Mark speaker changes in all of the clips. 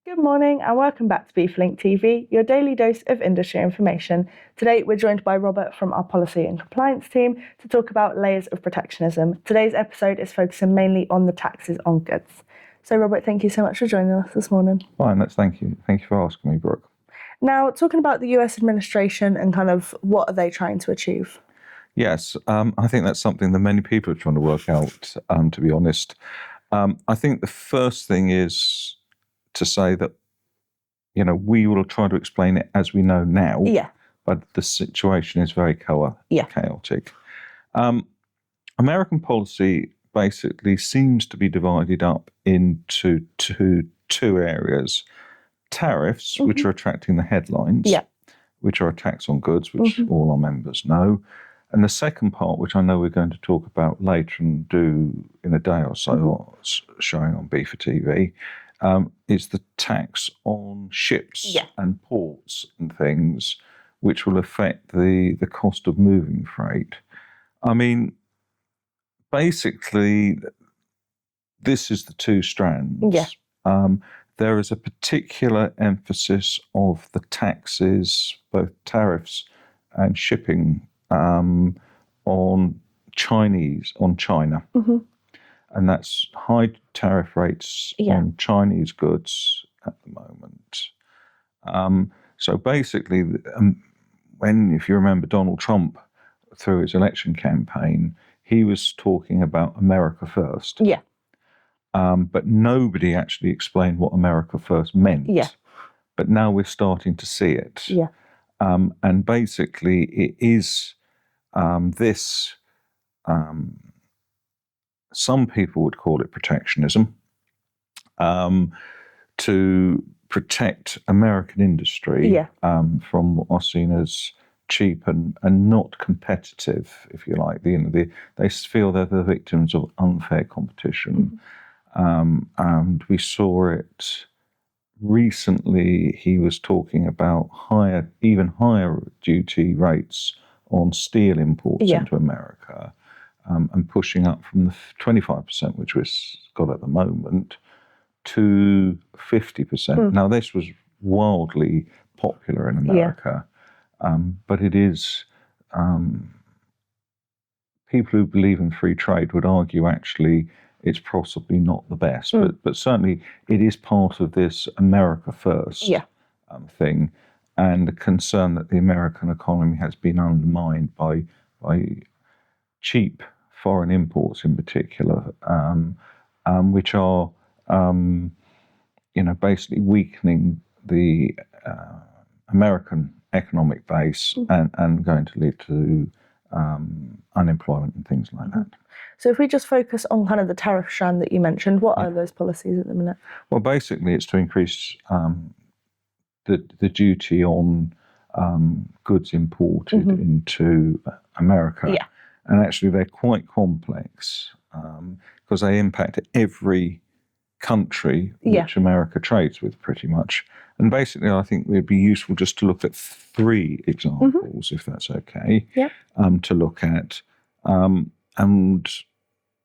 Speaker 1: Good morning and welcome back to BeefLink TV, your daily dose of industry information. Today we're joined by Robert from our policy and compliance team to talk about layers of protectionism. Today's episode is focusing mainly on the taxes on goods. So Robert, thank you so much for joining us this morning.
Speaker 2: Fine, thank you. Thank you for asking me, Brooke.
Speaker 1: Now, talking about the US administration and kind of what are they trying to achieve?
Speaker 2: Yes, I think that's something that many people are trying to work out, to be honest. I think the first thing is to say that, we will try to explain it as we know now, but the situation is very chaotic. American policy basically seems to be divided up into two areas. Tariffs, which are attracting the headlines, which are a tax on goods, which all our members know. And the second part, which I know we're going to talk about later and do in a day or so, showing on Beaver TV, is the tax on ships and ports and things, which will affect the cost of moving freight. I mean, basically, this is the two strands. There is a particular emphasis of the taxes, both tariffs and shipping, on China. And that's high tariff rates on Chinese goods at the moment. So basically, if you remember Donald Trump through his election campaign, he was talking about America first. But nobody actually explained what America first meant. But now we're starting to see it. And basically, it is this. Some people would call it protectionism, to protect American industry from what are seen as cheap and not competitive, if you like. They feel they're the victims of unfair competition. And we saw it recently. He was talking about even higher duty rates on steel imports into America, and pushing up from the 25%, which we've got at the moment, to 50%. Now, this was wildly popular in America, but it is, people who believe in free trade would argue actually it's possibly not the best, but certainly it is part of this America first thing, and the concern that the American economy has been undermined by cheap foreign imports in particular, which are basically weakening the American economic base and going to lead to unemployment and things like that.
Speaker 1: So if we just focus on kind of the tariff strand that you mentioned, what are those policies at the minute?
Speaker 2: Well, basically it's to increase the duty on goods imported into America. And actually they're quite complex, because they impact every country which America trades with pretty much. And basically I think it would be useful just to look at three examples, if that's okay, to look at. And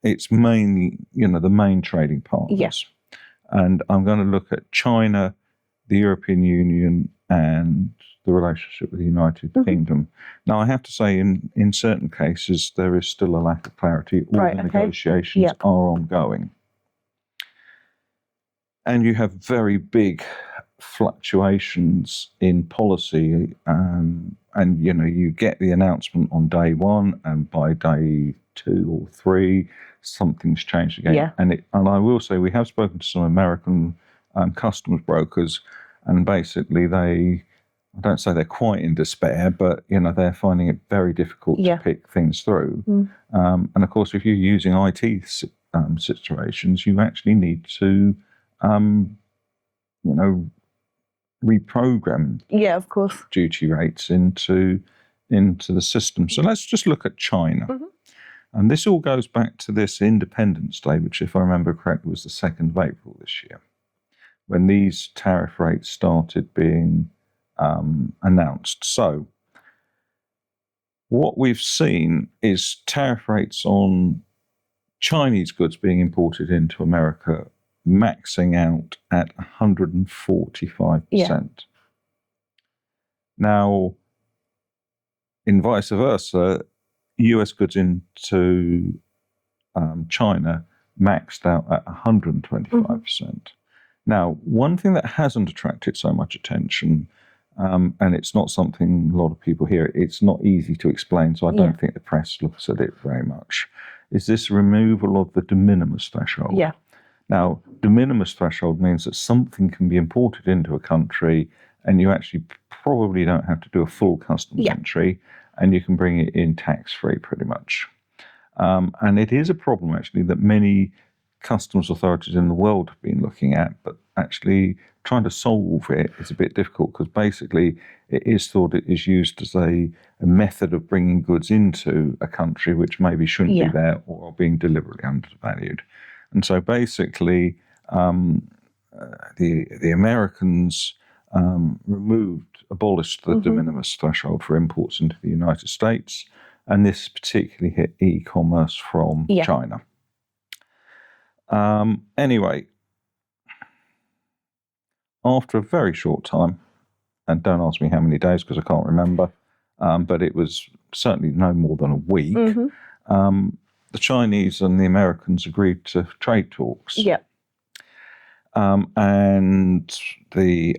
Speaker 2: it's mainly, the main trading partners. And I'm going to look at China, the European Union, and the relationship with the United Kingdom. Now, I have to say, in certain cases, there is still a lack of clarity. All the negotiations are ongoing. And you have very big fluctuations in policy, and you get the announcement on day one, and by day 2 or 3, something's changed again. And I will say, we have spoken to some American customs brokers, and basically I don't say they're quite in despair, but they're finding it very difficult to pick things through. And of course, if you're using IT situations, you actually need to reprogram
Speaker 1: of course
Speaker 2: duty rates into the system. So let's just look at China. And this all goes back to this Independence Day, which, if I remember correctly, was the 2nd of April this year, when these tariff rates started being announced. So what we've seen is tariff rates on Chinese goods being imported into America maxing out at 145%. Now, in vice versa, US goods into China maxed out at 125%. Now, one thing that hasn't attracted so much attention, and it's not something a lot of people hear, it's not easy to explain, so I don't think the press looks at it very much, is this removal of the de minimis threshold. Now, de minimis threshold means that something can be imported into a country and you actually probably don't have to do a full customs entry, and you can bring it in tax-free pretty much. And it is a problem, actually, that many customs authorities in the world have been looking at, but actually trying to solve it is a bit difficult, because basically it is thought it is used as a method of bringing goods into a country which maybe shouldn't be there or are being deliberately undervalued. And so basically the Americans abolished the de minimis threshold for imports into the United States, and this particularly hit e-commerce from China. Anyway, after a very short time, and don't ask me how many days because I can't remember, but it was certainly no more than a week, the Chinese and the Americans agreed to trade talks. And the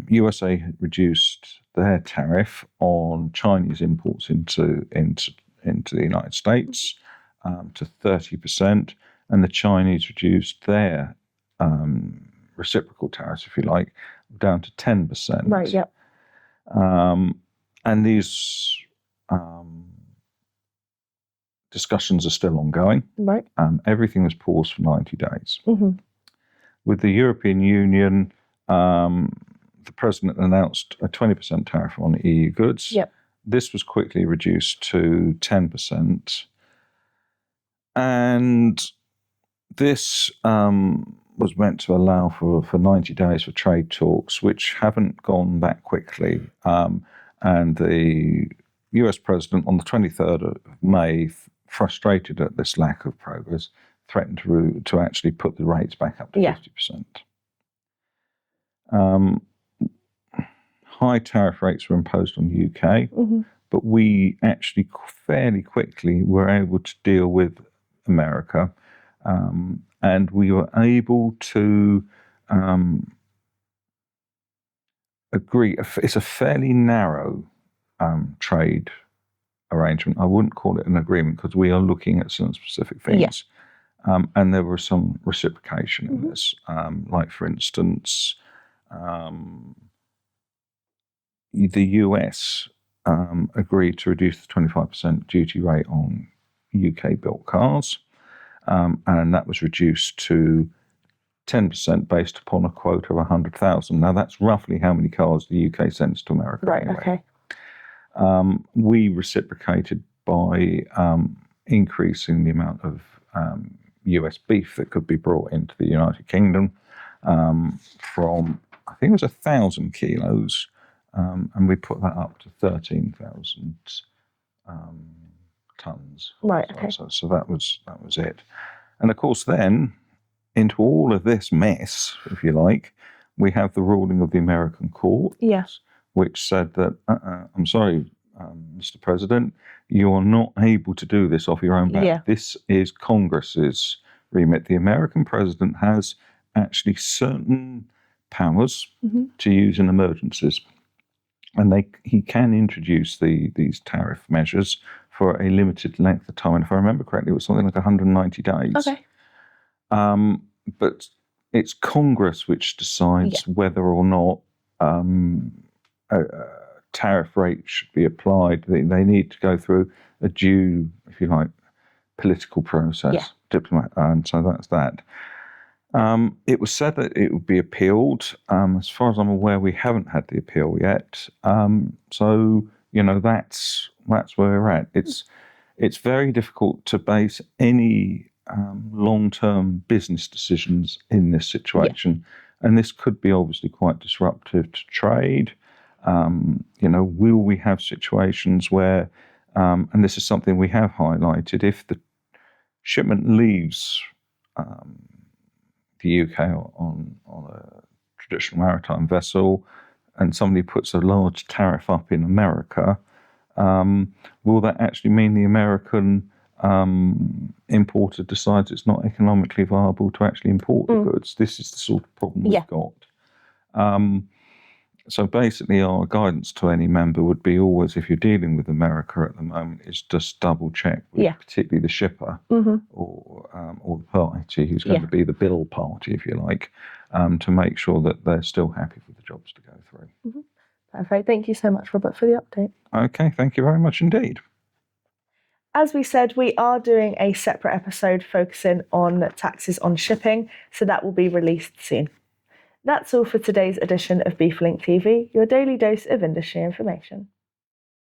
Speaker 2: USA had reduced their tariff on Chinese imports into the United States to 30%, and the Chinese reduced their reciprocal tariffs, if you like, down to 10%.
Speaker 1: Right, yep.
Speaker 2: And these discussions are still ongoing.
Speaker 1: Right.
Speaker 2: Everything was paused for 90 days. With the European Union, the president announced a 20% tariff on EU goods.
Speaker 1: Yep.
Speaker 2: This was quickly reduced to 10%. And this was meant to allow for 90 days for trade talks, which haven't gone that quickly. And the US president, on the 23rd of May, frustrated at this lack of progress, threatened to actually put the rates back up to 50%. High tariff rates were imposed on the UK, but we actually fairly quickly were able to deal with America, and we were able to agree. It's a fairly narrow trade arrangement. I wouldn't call it an agreement, because we are looking at some specific things. And there was some reciprocation in this. Like, for instance, the US agreed to reduce the 25% duty rate on UK-built cars, and that was reduced to 10% based upon a quota of 100,000. Now, that's roughly how many cars the UK sends to America.
Speaker 1: Right,
Speaker 2: anyway.
Speaker 1: okay.
Speaker 2: We reciprocated by increasing the amount of US beef that could be brought into the United Kingdom from, I think it was 1,000 kilos, and we put that up to 13,000 tons.
Speaker 1: Right, okay.
Speaker 2: So that was it. And of course, then, into all of this mess, if you like, we have the ruling of the American court, which said that, I'm sorry, Mr. President, you are not able to do this off your own back. This is Congress's remit. The American president has actually certain powers to use in emergencies, and he can introduce these tariff measures for a limited length of time. And if I remember correctly, it was something like 190 days.
Speaker 1: Okay.
Speaker 2: But it's Congress which decides whether or not a tariff rate should be applied. They need to go through a due, if you like, political process, diplomat, and so that's that. It was said that it would be appealed. As far as I'm aware, we haven't had the appeal yet. So that's where we're at. It's very difficult to base any long-term business decisions in this situation, and this could be obviously quite disruptive to trade. Will we have situations where, and this is something we have highlighted, if the shipment leaves the the UK on a traditional maritime vessel, and somebody puts a large tariff up in America, will that actually mean the American importer decides it's not economically viable to actually import the goods? This is the sort of problem we've got. So basically our guidance to any member would be always, if you're dealing with America at the moment, is just double check with particularly the shipper or the party who's going to be the bill party, if you like, to make sure that they're still happy for the jobs to go through.
Speaker 1: Perfect. Thank you so much, Robert, for the update.
Speaker 2: Okay, thank you very much indeed.
Speaker 1: As we said, we are doing a separate episode focusing on taxes on shipping, so that will be released soon. That's all for today's edition of BeefLink TV, your daily dose of industry information.